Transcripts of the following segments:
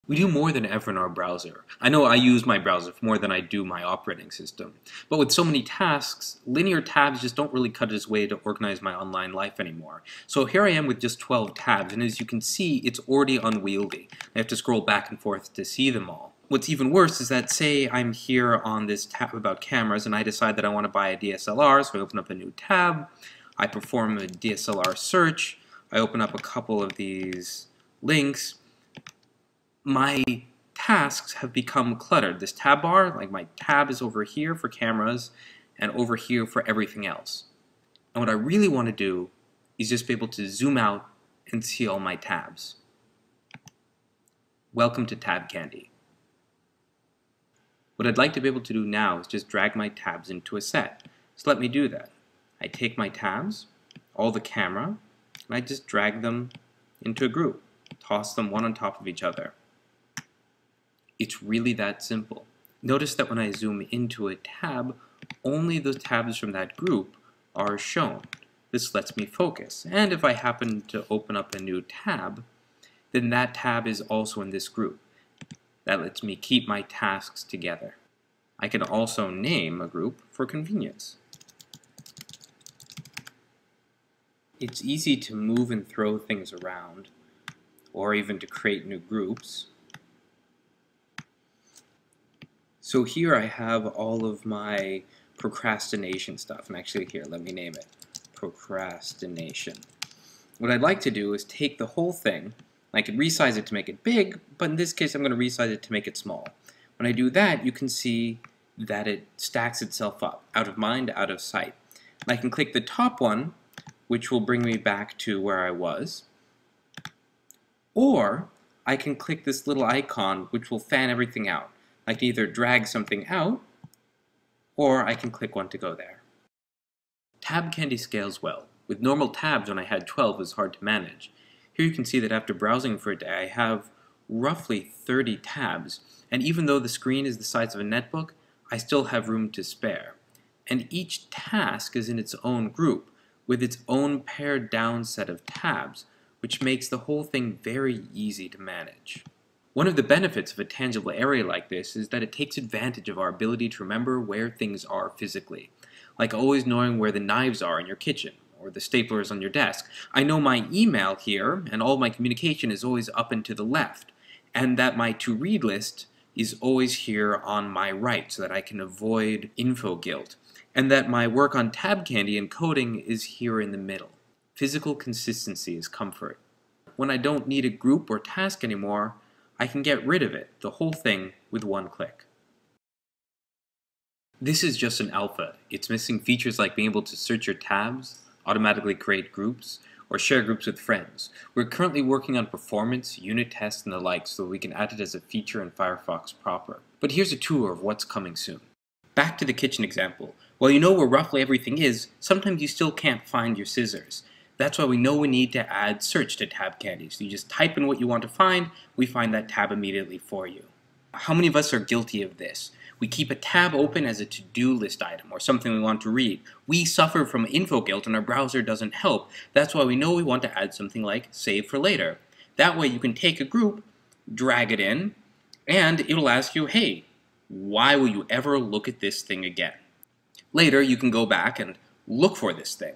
We do more than ever in our browser. I know I use my browser more than I do my operating system. But with so many tasks, linear tabs just don't really cut its way to organize my online life anymore. So here I am with just 12 tabs, and as you can see, it's already unwieldy. I have to scroll back and forth to see them all. What's even worse is that, say I'm here on this tab about cameras, and I decide that I want to buy a DSLR, so I open up a new tab, I perform a DSLR search, I open up a couple of these links. My tasks have become cluttered. This tab bar, like my tab is over here for cameras and over here for everything else. And what I really want to do is just be able to zoom out and see all my tabs. Welcome to TabCandy. What I'd like to be able to do now is just drag my tabs into a set. So let me do that. I take my tabs, all the camera, and I just drag them into a group. Toss them one on top of each other. It's really that simple. Notice that when I zoom into a tab, only the tabs from that group are shown. This lets me focus. And if I happen to open up a new tab, then that tab is also in this group. That lets me keep my tasks together. I can also name a group for convenience. It's easy to move and throw things around, or even to create new groups. So here I have all of my procrastination stuff, and actually here, let me name it, procrastination. What I'd like to do is take the whole thing, I could resize it to make it big, but in this case I'm going to resize it to make it small. When I do that, you can see that it stacks itself up, out of mind, out of sight. And I can click the top one, which will bring me back to where I was, or I can click this little icon, which will fan everything out. I can either drag something out, or I can click one to go there. TabCandy scales well. With normal tabs, when I had 12, it was hard to manage. Here you can see that after browsing for a day, I have roughly 30 tabs, and even though the screen is the size of a netbook, I still have room to spare. And each task is in its own group, with its own pared down set of tabs, which makes the whole thing very easy to manage. One of the benefits of a tangible area like this is that it takes advantage of our ability to remember where things are physically, like always knowing where the knives are in your kitchen, or the stapler is on your desk. I know my email here, and all my communication is always up and to the left, and that my to-read list is always here on my right, so that I can avoid info guilt, and that my work on TabCandy and coding is here in the middle. Physical consistency is comfort. When I don't need a group or task anymore, I can get rid of it, the whole thing, with one click. This is just an alpha. It's missing features like being able to search your tabs, automatically create groups, or share groups with friends. We're currently working on performance, unit tests, and the like so we can add it as a feature in Firefox proper. But here's a tour of what's coming soon. Back to the kitchen example. While you know where roughly everything is, sometimes you still can't find your scissors. That's why we know we need to add search to TabCandy. So you just type in what you want to find, we find that tab immediately for you. How many of us are guilty of this? We keep a tab open as a to-do list item or something we want to read. We suffer from info guilt and our browser doesn't help. That's why we know we want to add something like save for later. That way you can take a group, drag it in, and it'll ask you, hey, why will you ever look at this thing again? Later you can go back and look for this thing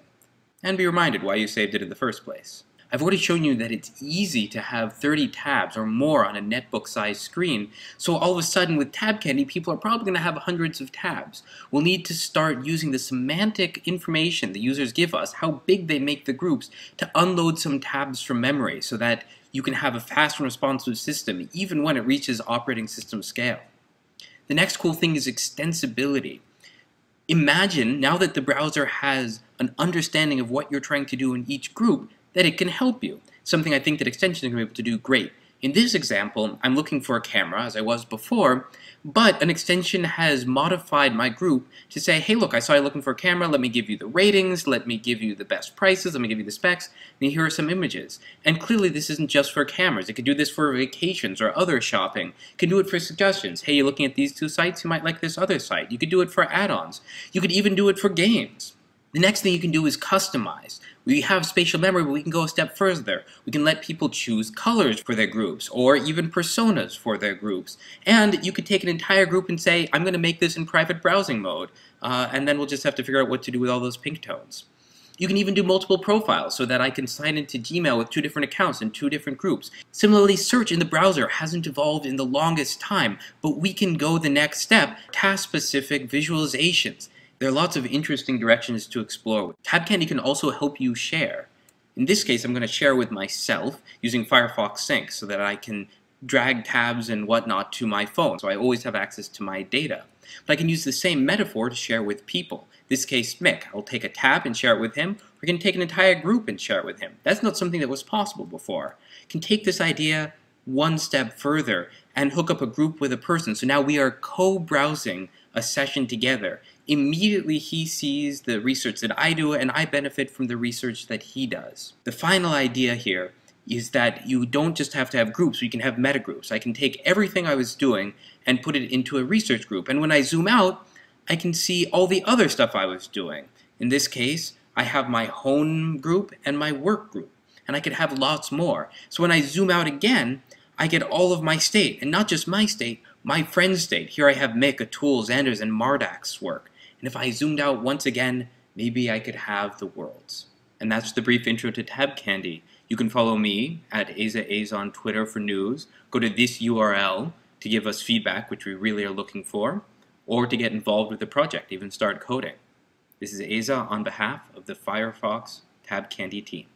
and be reminded why you saved it in the first place. I've already shown you that it's easy to have 30 tabs or more on a netbook-sized screen, so all of a sudden with TabCandy, people are probably going to have hundreds of tabs. We'll need to start using the semantic information the users give us, how big they make the groups, to unload some tabs from memory so that you can have a fast and responsive system even when it reaches operating system scale. The next cool thing is extensibility. Imagine, now that the browser has an understanding of what you're trying to do in each group, that it can help you. Something I think that extensions are going to be able to do great. In this example, I'm looking for a camera, as I was before, but an extension has modified my group to say, hey look, I saw you looking for a camera, let me give you the ratings, let me give you the best prices, let me give you the specs, and here are some images. And clearly this isn't just for cameras, it could do this for vacations or other shopping. It can do it for suggestions. Hey, you're looking at these two sites, you might like this other site. You could do it for add-ons. You could even do it for games. The next thing you can do is customize. We have spatial memory, but we can go a step further. We can let people choose colors for their groups, or even personas for their groups. And you could take an entire group and say, I'm going to make this in private browsing mode, and then we'll just have to figure out what to do with all those pink tones. You can even do multiple profiles so that I can sign into Gmail with 2 different accounts in 2 different groups. Similarly, search in the browser hasn't evolved in the longest time, but we can go the next step, task-specific visualizations. There are lots of interesting directions to explore. TabCandy can also help you share. In this case, I'm going to share with myself using Firefox Sync so that I can drag tabs and whatnot to my phone, so I always have access to my data. But I can use the same metaphor to share with people. In this case, Mick. I'll take a tab and share it with him, or I can take an entire group and share it with him. That's not something that was possible before. I can take this idea one step further and hook up a group with a person. So now we are co-browsing a session together. Immediately he sees the research that I do, and I benefit from the research that he does. The final idea here is that you don't just have to have groups, you can have metagroups. I can take everything I was doing and put it into a research group, and when I zoom out, I can see all the other stuff I was doing. In this case, I have my home group and my work group, and I could have lots more. So when I zoom out again, I get all of my state, and not just my state, my friend's state. Here I have Mick, Atul, Xander's, and Mardak's work. And if I zoomed out once again, maybe I could have the world's. And that's the brief intro to TabCandy. You can follow me at AzaAza on Twitter for news. Go to this URL to give us feedback, which we really are looking for, or to get involved with the project, even start coding. This is Aza on behalf of the Firefox TabCandy team.